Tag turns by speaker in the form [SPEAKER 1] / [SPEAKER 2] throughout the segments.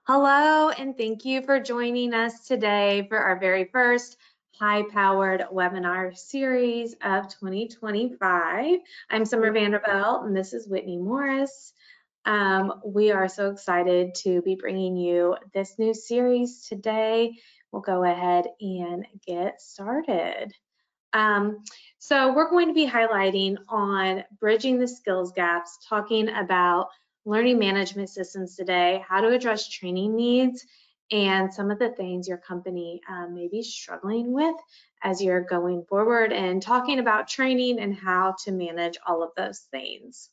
[SPEAKER 1] Hello, and thank you for joining us today for our very first high-powered webinar series of 2025. I'm Summer Vanderbilt, and this is Whitney Morris. We are so excited to be bringing you this new series today. We'll go ahead and get started. So we're going to be highlighting on bridging the skills gaps, talking about learning management systems today, how to address training needs, and some of the things your company may be struggling with as you're going forward, and talking about training and how to manage all of those things.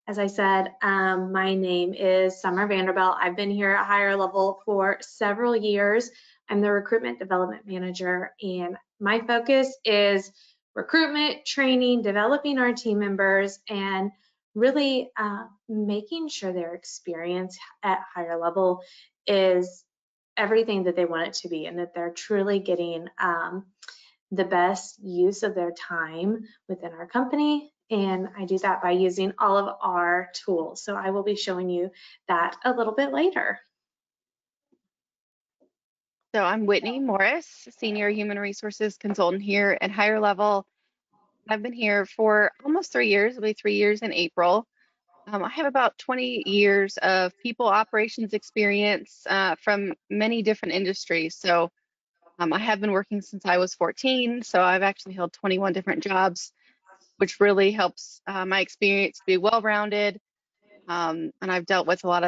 [SPEAKER 1] As I said, my name is Summer Vanderbilt. I've been here at Higher Level for several years. I'm the recruitment development manager, and my focus is recruitment, training, developing our team members, and really making sure their experience at Higher Level is everything that they want it to be, and that they're truly getting the best use of their time within our company. And I do that by using all of our tools. So I will be showing you that a little bit later.
[SPEAKER 2] So I'm Whitney Morris, Senior Human Resources Consultant here at Higher Level. I've been here for almost 3 years. It'll be 3 years in April. I have about 20 years of people operations experience from many different industries. So I have been working since I was 14. So I've actually held 21 different jobs, which really helps my experience to be well-rounded. And I've dealt with a lot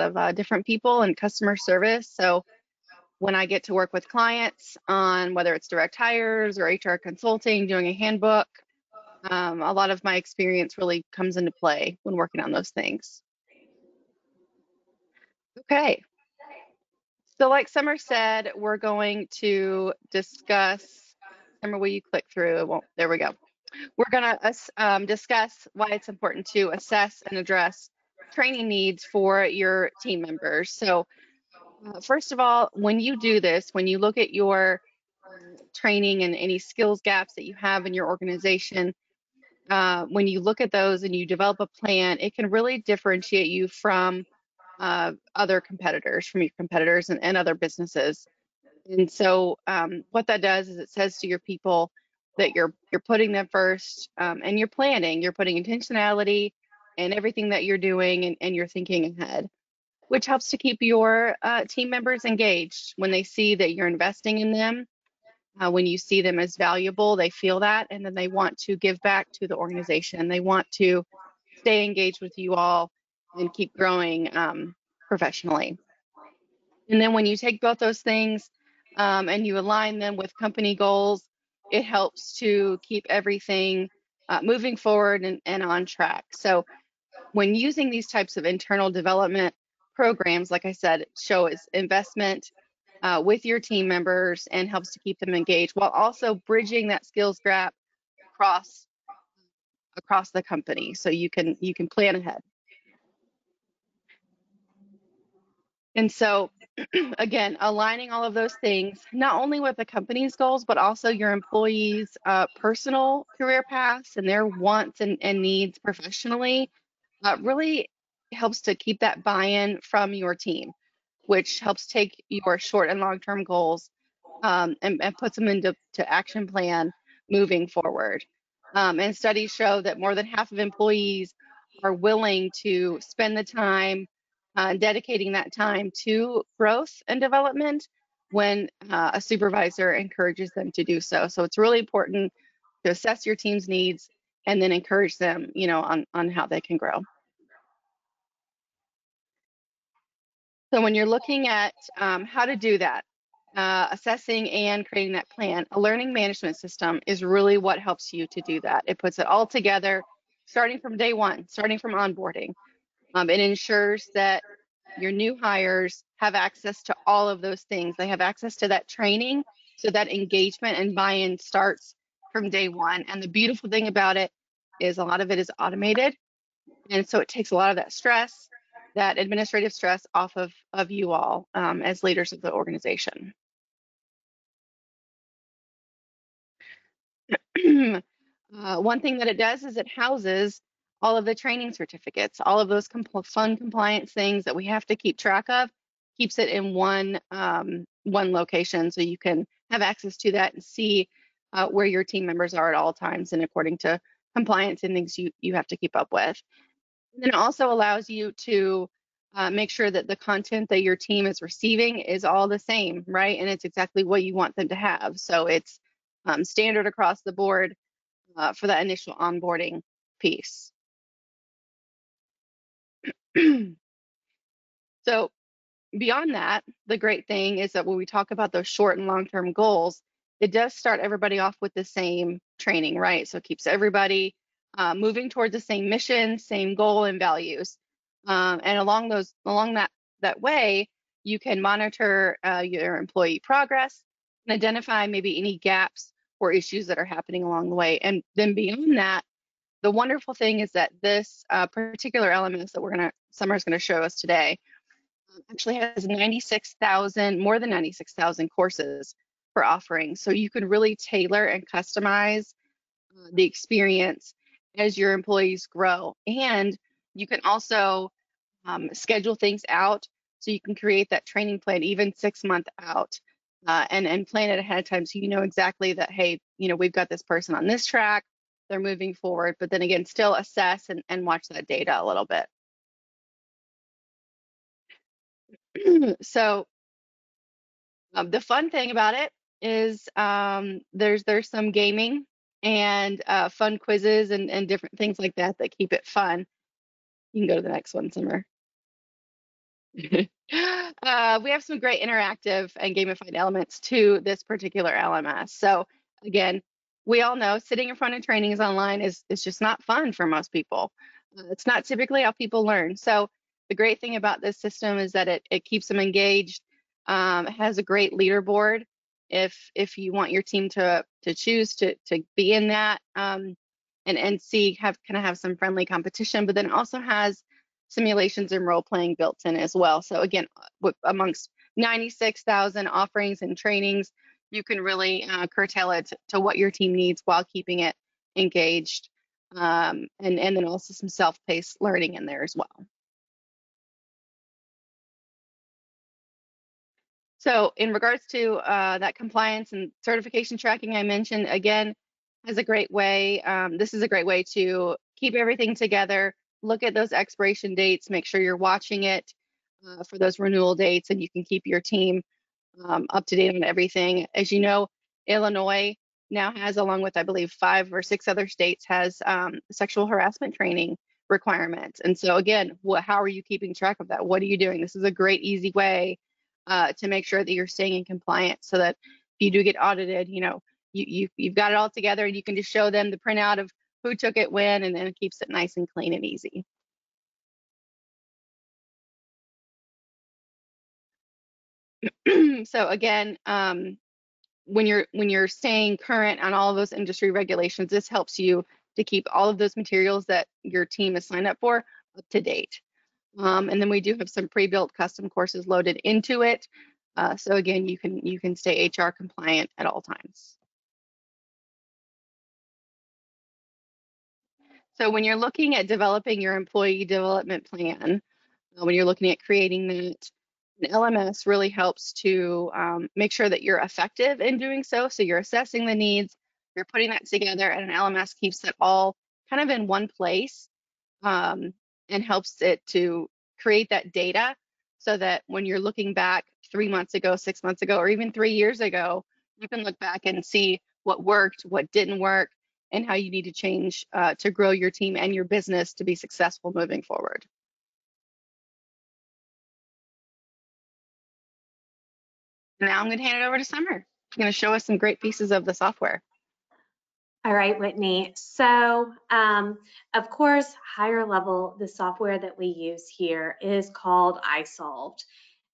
[SPEAKER 2] of different people and customer service. So when I get to work with clients on whether it's direct hires or HR consulting, doing a handbook, a lot of my experience really comes into play when working on those things. Okay. So like Summer said, we're going to discuss, Summer, will you click through? It won't, there we go. We're going to discuss why it's important to assess and address training needs for your team members. So first of all, when you do this, when you look at your training and any skills gaps that you have in your organization, when you look at those and you develop a plan, it can really differentiate you from other competitors, from your competitors and other businesses. And so what that does is it says to your people that you're putting them first, and you're planning, you're putting intentionality in everything that you're doing, and you're thinking ahead, which helps to keep your team members engaged. When they see that you're investing in them, when you see them as valuable, they feel that, and then they want to give back to the organization. They want to stay engaged with you all and keep growing professionally. And then when you take both those things and you align them with company goals, it helps to keep everything moving forward and on track. So when using these types of internal development programs, like I said, it shows investment with your team members and helps to keep them engaged while also bridging that skills gap across the company, so you can plan ahead. And so again, aligning all of those things, not only with the company's goals, but also your employees' personal career paths and their wants and needs professionally, really helps to keep that buy-in from your team, which helps take your short and long-term goals and puts them into action plan moving forward. And studies show that more than half of employees are willing to spend the time dedicating that time to growth and development when a supervisor encourages them to do so. So it's really important to assess your team's needs and then encourage them, on how they can grow. So when you're looking at how to do that, assessing and creating that plan, a learning management system is really what helps you to do that. It puts it all together, starting from day one, starting from onboarding. It ensures that your new hires have access to all of those things. They have access to that training, so that engagement and buy-in starts from day one. And the beautiful thing about it is a lot of it is automated. And so it takes a lot of that stress, that administrative stress off of you all as leaders of the organization. One thing that it does is it houses all of the training certificates, all of those fun compliance things that we have to keep track of, keeps it in one location, so you can have access to that and see where your team members are at all times and according to compliance and things you have to keep up with. And then it also allows you to make sure that the content that your team is receiving is all the same, right? And it's exactly what you want them to have. So it's standard across the board for that initial onboarding piece. So beyond that, the great thing is that when we talk about those short and long-term goals, it does start everybody off with the same training, right? So it keeps everybody moving towards the same mission, same goal and values. And along that way, you can monitor your employee progress and identify maybe any gaps or issues that are happening along the way. And then beyond that, the wonderful thing is that this particular LMS that Summer's gonna show us today actually has more than 96,000 courses for offering. So you can really tailor and customize the experience as your employees grow. And you can also schedule things out, so you can create that training plan even 6 months out and plan it ahead of time, so you know exactly that, hey, we've got this person on this track, they're moving forward, but then again, still assess and watch that data a little bit. So the fun thing about it is there's some gaming and fun quizzes and different things like that that keep it fun. You can go to the next one, Summer. We have some great interactive and gamified elements to this particular LMS. So again, we all know sitting in front of trainings online is just not fun for most people. It's not typically how people learn. So the great thing about this system is that it keeps them engaged. It has a great leaderboard if you want your team to choose to be in that and see kind of have some friendly competition, but then it also has simulations and role playing built in as well. So again, amongst 96,000 offerings and trainings, you can really curtail it to what your team needs while keeping it engaged, and then also some self-paced learning in there as well. So in regards to that compliance and certification tracking I mentioned, again, is a great way. This is a great way to keep everything together, look at those expiration dates, make sure you're watching it for those renewal dates, and you can keep your team up to date on everything. As you know, Illinois now has, along with I believe 5 or 6 other states, has sexual harassment training requirements. And so again, how are you keeping track of that? What are you doing? This is a great, easy way to make sure that you're staying in compliance, so that if you do get audited, you've got it all together and you can just show them the printout of who took it when, and then it keeps it nice and clean and easy. So again, when you're staying current on all of those industry regulations, this helps you to keep all of those materials that your team is signed up for up to date. And then we do have some pre-built custom courses loaded into it. So again, you can stay HR compliant at all times. So when you're looking at developing your employee development plan, when you're looking at creating that, an LMS really helps to make sure that you're effective in doing so. So you're assessing the needs, you're putting that together, and an LMS keeps it all kind of in one place and helps it to create that data, so that when you're looking back 3 months ago, 6 months ago, or even 3 years ago, you can look back and see what worked, what didn't work, and how you need to change to grow your team and your business to be successful moving forward. Now I'm going to hand it over to Summer. She's going to show us some great pieces of the software.
[SPEAKER 1] All right, Whitney. So, of course, higher level, the software that we use here is called iSolved.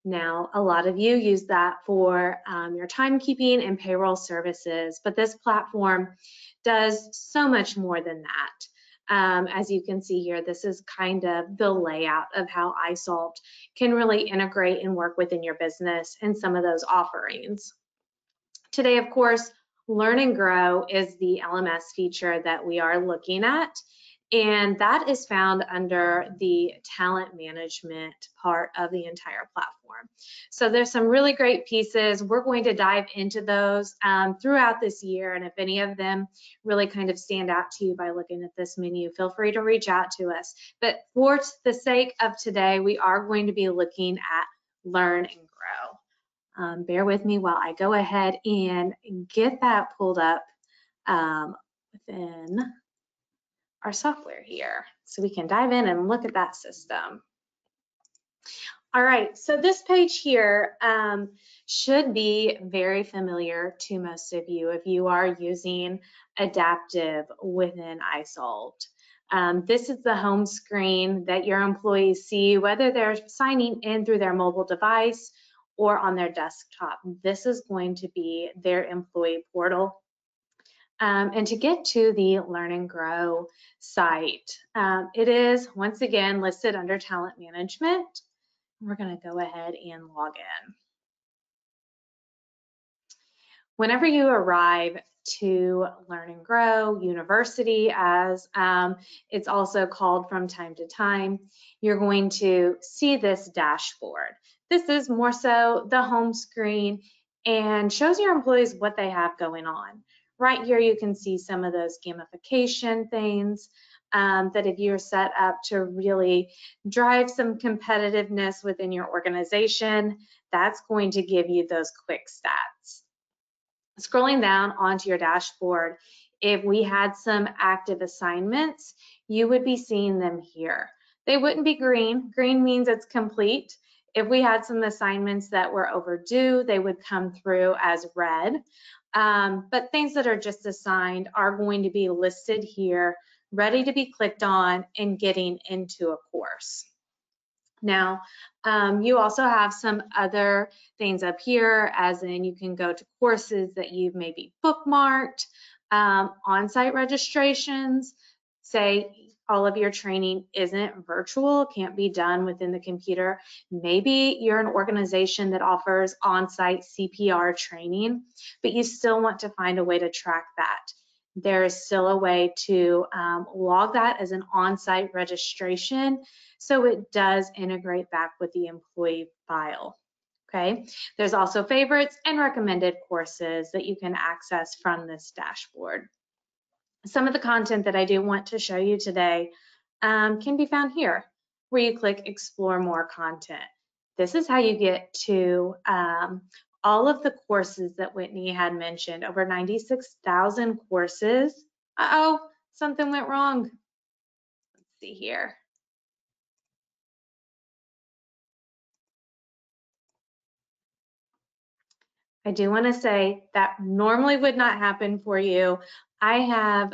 [SPEAKER 1] Now, a lot of you use that for your timekeeping and payroll services, but this platform does so much more than that. As you can see here, this is kind of the layout of how iSolved can really integrate and work within your business and some of those offerings. Today, of course, Learn and Grow is the LMS feature that we are looking at. And that is found under the talent management part of the entire platform. So there's some really great pieces. We're going to dive into those throughout this year. And if any of them really kind of stand out to you by looking at this menu, feel free to reach out to us. But for the sake of today, we are going to be looking at learn and grow. Bear with me while I go ahead and get that pulled up within our software here so we can dive in and look at that system. All right, so this page here should be very familiar to most of you if you are using Adaptive within iSolved. This is the home screen that your employees see, whether they're signing in through their mobile device or on their desktop. This is going to be their employee portal. And to get to the Learn and Grow site, it is once again listed under Talent Management. We're going to go ahead and log in. Whenever you arrive to Learn and Grow University, as it's also called from time to time, you're going to see this dashboard. This is more so the home screen and shows your employees what they have going on. Right here, you can see some of those gamification things that if you're set up to really drive some competitiveness within your organization, that's going to give you those quick stats. Scrolling down onto your dashboard, if we had some active assignments, you would be seeing them here. They wouldn't be green. Green means it's complete. If we had some assignments that were overdue, they would come through as red. But things that are just assigned are going to be listed here, ready to be clicked on and getting into a course. Now, you also have some other things up here, as in you can go to courses that you've maybe bookmarked, on-site registrations, say all of your training isn't virtual, can't be done within the computer. Maybe you're an organization that offers on-site CPR training, but you still want to find a way to track that. There is still a way to log that as an on-site registration, so it does integrate back with the employee file. Okay, there's also favorites and recommended courses that you can access from this dashboard. Some of the content that I do want to show you today can be found here, where you click Explore More Content. This is how you get to all of the courses that Whitney had mentioned, over 96,000 courses. Uh-oh, something went wrong. Let's see here. I do want to say that normally would not happen for you. I have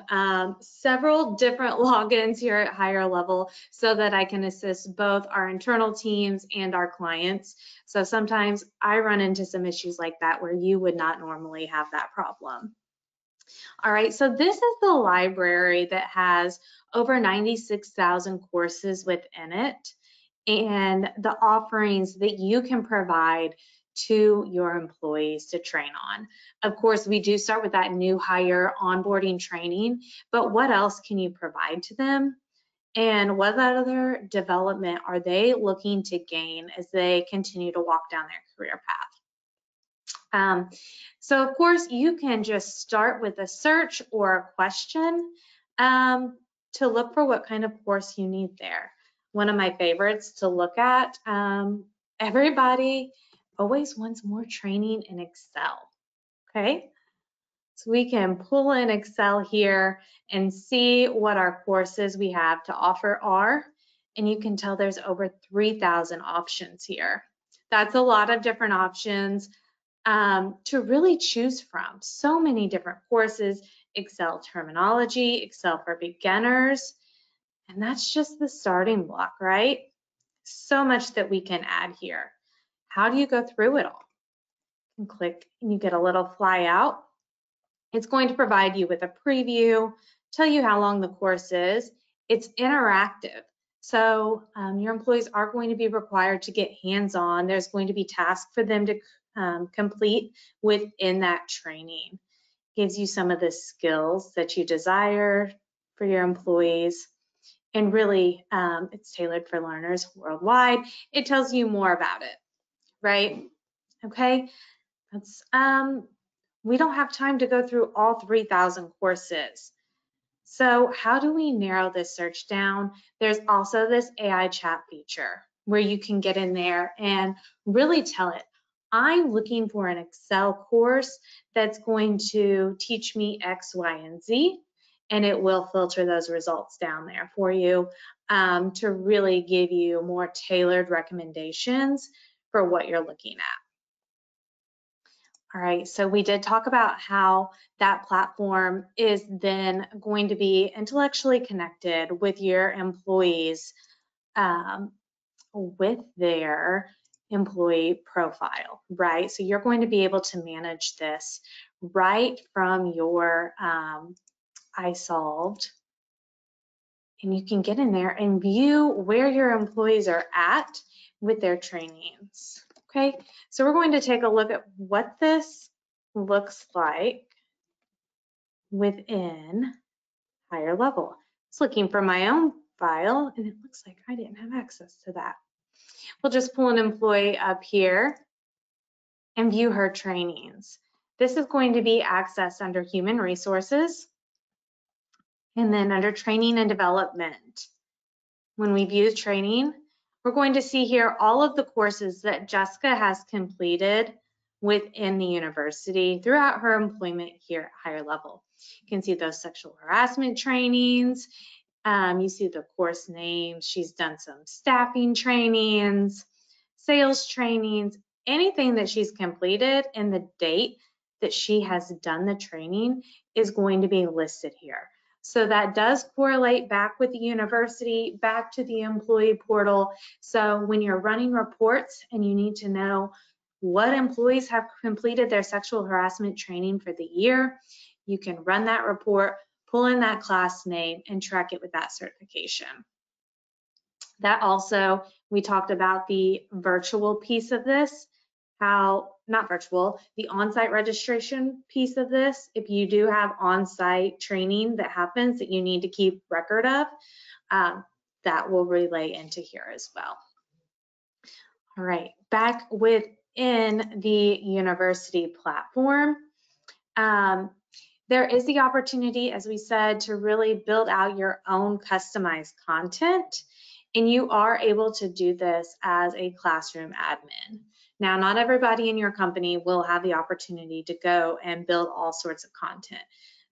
[SPEAKER 1] several different logins here at higher level so that I can assist both our internal teams and our clients. So sometimes I run into some issues like that where you would not normally have that problem. All right, so this is the library that has over 96,000 courses within it and the offerings that you can provide to your employees to train on. Of course, we do start with that new hire onboarding training, but what else can you provide to them? And what other development are they looking to gain as they continue to walk down their career path? So of course, you can just start with a search or a question to look for what kind of course you need there. One of my favorites to look at, everybody always wants more training in Excel, okay? So we can pull in Excel here and see what our courses we have to offer are, and you can tell there's over 3,000 options here. That's a lot of different options to really choose from. So many different courses, Excel terminology, Excel for beginners, and that's just the starting block, right? So much that we can add here. How do you go through it all? You can click and you get a little flyout. It's going to provide you with a preview, tell you how long the course is. It's interactive. So your employees are going to be required to get hands-on. There's going to be tasks for them to complete within that training. Gives you some of the skills that you desire for your employees. And really, it's tailored for learners worldwide. It tells you more about it, right? Okay, that's we don't have time to go through all 3,000 courses. So how do we narrow this search down? There's also this AI chat feature where you can get in there and really tell it, I'm looking for an Excel course that's going to teach me X, Y, and Z, and it will filter those results down there for you to really give you more tailored recommendations for what you're looking at. All right, so we did talk about how that platform is then going to be intellectually connected with your employees with their employee profile, right? So you're going to be able to manage this right from your iSolved, and you can get in there and view where your employees are at with their trainings. Okay, so we're going to take a look at what this looks like within higher level. I was looking for my own file and it looks like I didn't have access to that. We'll just pull an employee up here and view her trainings. This is going to be accessed under human resources and then under training and development. When we view training, we're going to see here all of the courses that Jessica has completed within the university throughout her employment here at higher level. You can see those sexual harassment trainings. You see the course names. She's done some staffing trainings, sales trainings, anything that she's completed and the date that she has done the training is going to be listed here. So that does correlate back with the university, back to the employee portal. So when you're running reports and you need to know what employees have completed their sexual harassment training for the year, you can run that report, pull in that class name, and track it with that certification. That also, we talked about the virtual piece of this, how, not virtual, the on-site registration piece of this. If you do have on-site training that happens that you need to keep record of, that will relay into here as well. All right, back within the university platform, there is the opportunity, as we said, to really build out your own customized content. And you are able to do this as a classroom admin. Now, not everybody in your company will have the opportunity to go and build all sorts of content,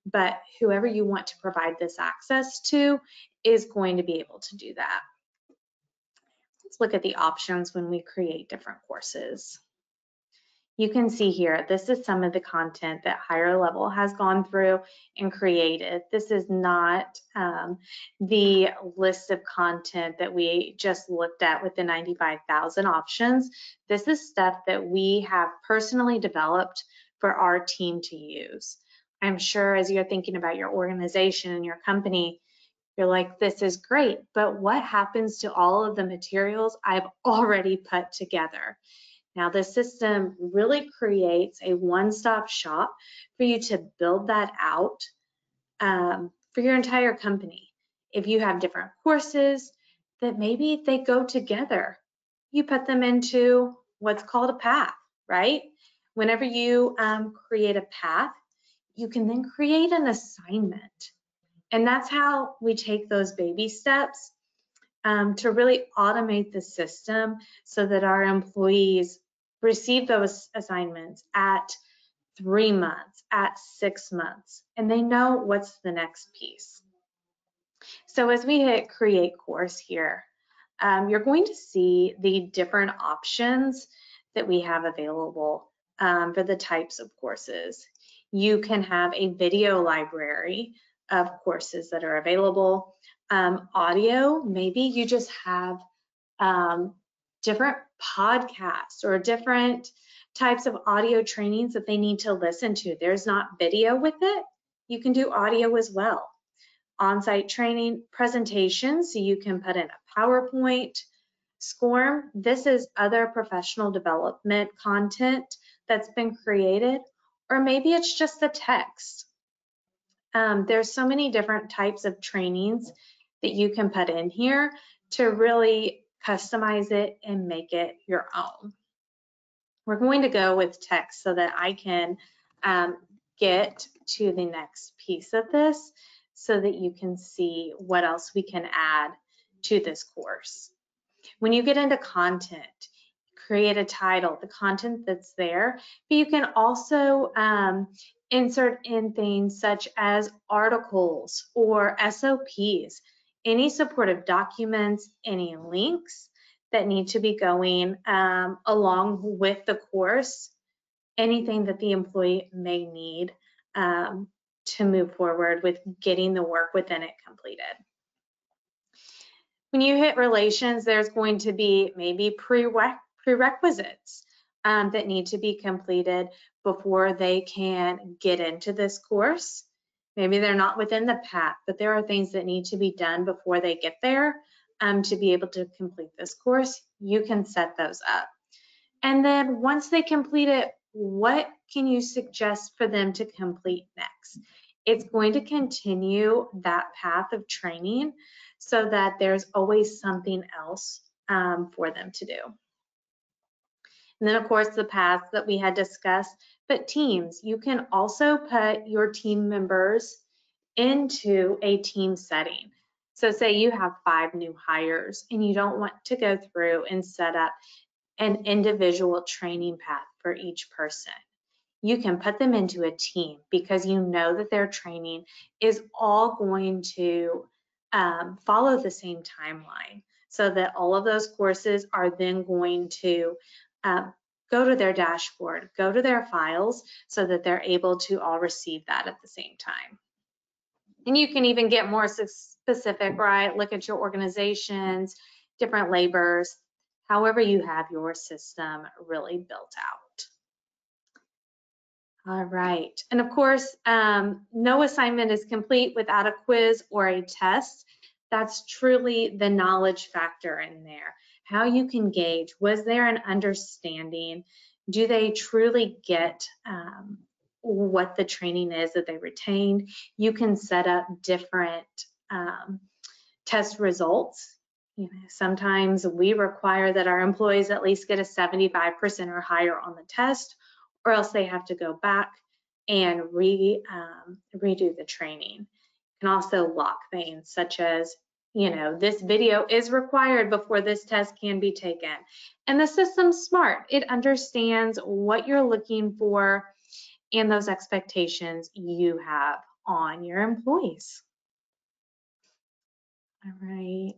[SPEAKER 1] but whoever you want to provide this access to is going to be able to do that. Let's look at the options when we create different courses. You can see here, this is some of the content that higher level has gone through and created. This is not the list of content that we just looked at with the 95,000 options. This is stuff that we have personally developed for our team to use. I'm sure as you're thinking about your organization and your company, you're like, this is great, but what happens to all of the materials I've already put together? Now, the system really creates a one-stop shop for you to build that out for your entire company. If you have different courses that maybe they go together, you put them into what's called a path, right? Whenever you create a path, you can then create an assignment. And that's how we take those baby steps to really automate the system so that our employees receive those assignments at 3 months, at 6 months, and they know what's the next piece. So as we hit create course here, you're going to see the different options that we have available for the types of courses. You can have a video library of courses that are available. Audio, maybe you just have different podcasts or different types of audio trainings that they need to listen to. There's not video with it. You can do audio as well. On-site training presentations, so you can put in a PowerPoint. SCORM, this is other professional development content that's been created, or maybe it's just the text. There's so many different types of trainings that you can put in here to really customize it and make it your own. We're going to go with text so that I can get to the next piece of this so that you can see what else we can add to this course. When you get into content, create a title, the content that's there, but you can also insert in things such as articles or SOPs, any supportive documents, any links that need to be going along with the course, anything that the employee may need to move forward with getting the work within it completed. When you hit relations, there's going to be maybe prerequisites that need to be completed before they can get into this course. Maybe they're not within the path, but there are things that need to be done before they get there to be able to complete this course. You can set those up. And then once they complete it, what can you suggest for them to complete next? It's going to continue that path of training so that there's always something else for them to do. And then of course the paths that we had discussed, but teams, you can also put your team members into a team setting. So say you have 5 new hires and you don't want to go through and set up an individual training path for each person. You can put them into a team because you know that their training is all going to follow the same timeline, so that all of those courses are then going to go to their dashboard, go to their files, so that they're able to all receive that at the same time. And you can even get more specific, right? Look at your organizations, different labors, however you have your system really built out. All right, and of course, no assignment is complete without a quiz or a test. That's truly the knowledge factor in there. How you can gauge, was there an understanding? Do they truly get what the training is that they retained? You can set up different test results. You know, sometimes we require that our employees at least get a 75% or higher on the test, or else they have to go back and redo the training. You can also lock things such as, you know, this video is required before this test can be taken. And the system's smart. It understands what you're looking for and those expectations you have on your employees. All right.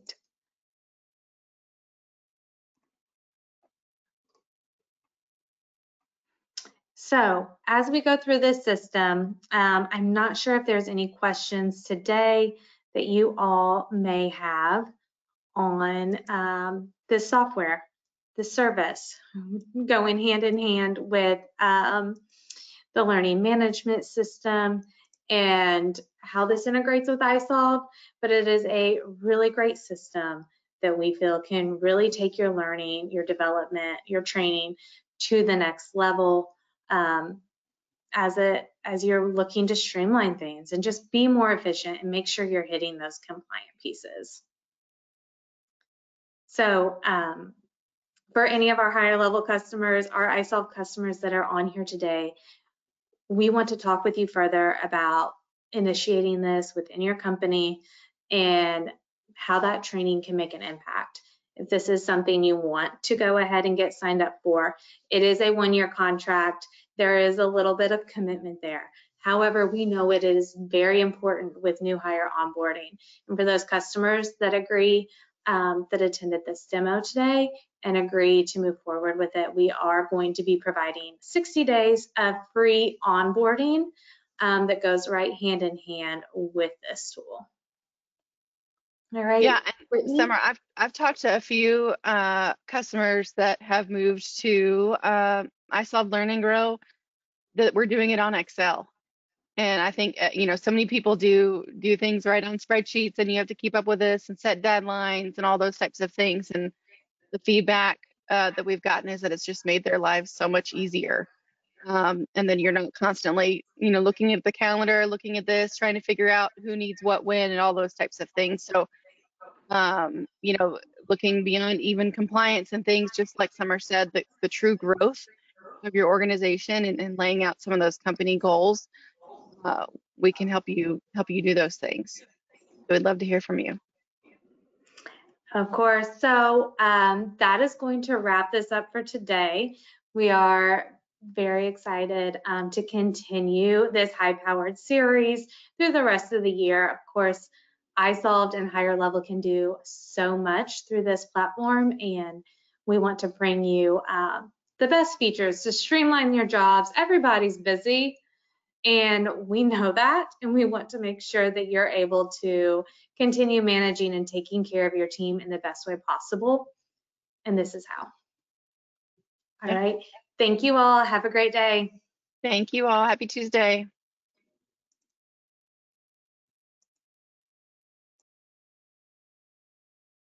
[SPEAKER 1] So as we go through this system, I'm not sure if there's any questions today that you all may have on this software, this service, going hand in hand with the learning management system and how this integrates with iSolve, but it is a really great system that we feel can really take your learning, your development, your training to the next level as you're looking to streamline things and just be more efficient and make sure you're hitting those compliant pieces. So for any of our higher level customers, our iSolve customers that are on here today, we want to talk with you further about initiating this within your company and how that training can make an impact. If this is something you want to go ahead and get signed up for, it is a 1-year contract. There is a little bit of commitment there. However, we know it is very important with new hire onboarding. And for those customers that agree, that attended this demo today and agree to move forward with it, we are going to be providing 60 days of free onboarding that goes right hand in hand with this tool. All right.
[SPEAKER 2] Yeah, and
[SPEAKER 1] Brittany?
[SPEAKER 2] Summer, I've talked to a few customers that have moved to iSolve Learn and Grow that we're doing it on Excel. And I think you know, so many people do things right on spreadsheets, and you have to keep up with this and set deadlines and all those types of things. And the feedback that we've gotten is that it's just made their lives so much easier. And then you're not constantly, you know, looking at the calendar, looking at this, trying to figure out who needs what when and all those types of things. So you know, looking beyond even compliance and things, just like Summer said, the true growth of your organization and laying out some of those company goals. Uh, we can help you do those things. So we'd love to hear from you.
[SPEAKER 1] Of course. So that is going to wrap this up for today. We are very excited to continue this high-powered series through the rest of the year. Of course, iSolved and Higher Level can do so much through this platform, and we want to bring you the best features to streamline your jobs. Everybody's busy, and we know that, and we want to make sure that you're able to continue managing and taking care of your team in the best way possible. And this is how. All right. Thank you all. Have a great day.
[SPEAKER 2] Thank you all. Happy Tuesday.